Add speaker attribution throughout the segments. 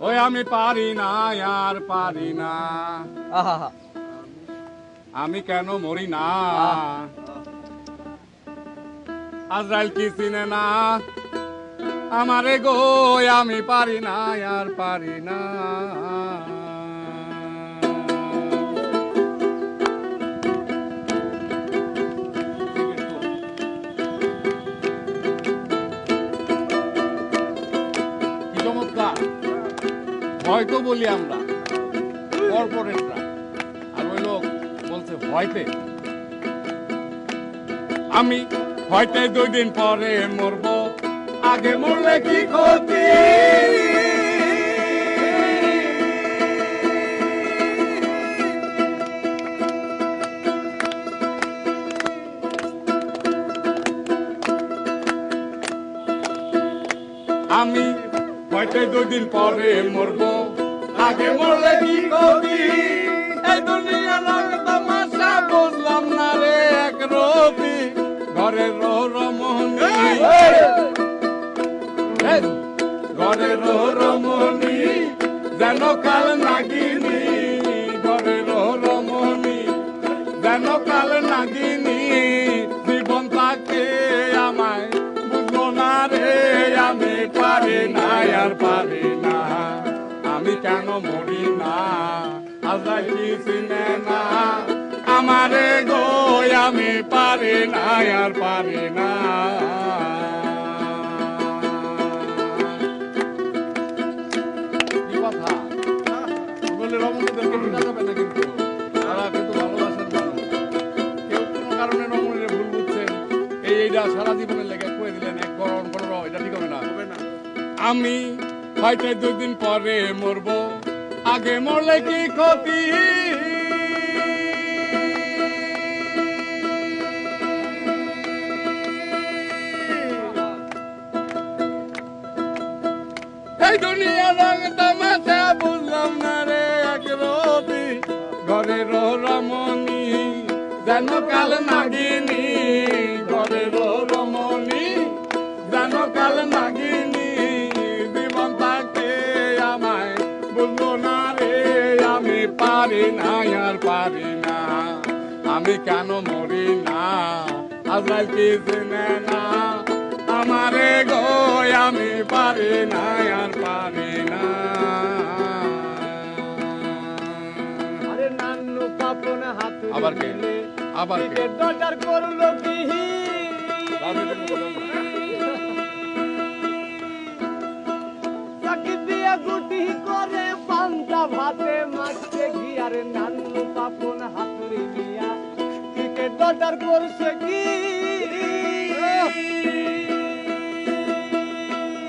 Speaker 1: ওই আমি পারি না আর পারি না, আমি কেন মরি না, আজরাইল কি চিনে না আমারে গো, আমি পারি না আর পারি না। কি চমৎকার! হয়তো বলি আমরা কর্পোরেটরা, আর ওই লোক বলছে ভয়তে। আমি হয়তো 2 দিন পরে মরবো, আগে মরলে কি ক্ষতি, আমি হয়তো 2 দিন পরে মরবো, আগে মরলে কি ক্ষতি, এই দুনিয়া রং তামাশা বুঝলাম না রে এক রবি, ঘরের রমণী ঘরের রমণী যেন কাল নাগিনী, ঘরের রমণী যেন কাল নাগিনী, জীবন তাকে আমায় বুঝলো না রে, আমি পারি না আর পারি না, আমি কেন মরি না, আজরাইল কি চিনে না আমারে গো, আমি পারি না আর পারি না। কি কথা বলে রমণীদেরকে বোঝা যাবে না, কিন্তু তারা কিন্তু ভালোবাসার মানুষ। কেউ কোনো কারণে রমণীরে ভুল বুঝছেন, এইটা সারা জীবনের লেগে কয়ে দিলেন, এক গরম করো, এটা ঠিক হবে না। আমি হয়তো 2 দিন পরে মরবো, আগে মরলে কি ক্ষতি, এই দুনিয়া রং তামাশা বুঝলাম না রে এক রবি, ঘরের রমণী যেন কাল নাগিনী, ঘরের রমণী যেন কাল নাগিনী, জীবন তাকে আমায় বুঝলো না রে, আমি পারি না আর পারি না, আমি কেন মরি না, আজরাইল কি চিনে না আমারে গো, আমি পারি না আর পারি না।
Speaker 2: আরে নান্নু পাপন হাত
Speaker 1: আবার কে? আবার কে?
Speaker 2: ডটার করলো কি, চাকি দিয়া গুটি করে পান্তা ভাতে মাছতে ঘি, আরে নান্নু পাপন হাতুড়ি মিয়া ক্রিকেট ডটার করছে কি,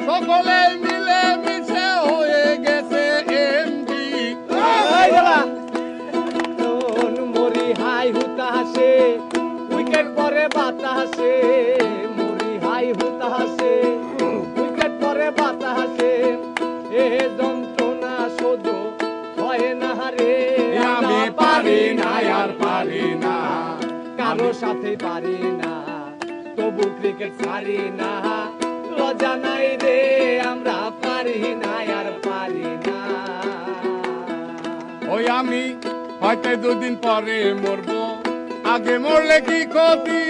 Speaker 1: সকলে মিলে মিশে হয়ে গেছে এমপি,
Speaker 2: মরি হাই হুতাশে উইকেট পরে বাতাসে, মরি হাই হুতাশে উইকেট পরে বাতাসে, এ যন্ত্রণা সহ্য হয় না রে,
Speaker 1: আমি পারি না আর পারি না,
Speaker 2: কারো সাথে পারি না, তবু ক্রিকেট ছাড়ি না, লজ্জা নাই রে আমরা পারি না আর পারি না।
Speaker 1: ওই আমি হয়তো 2 দিন পরে মরবো, আগে মরলে কি ক্ষতি,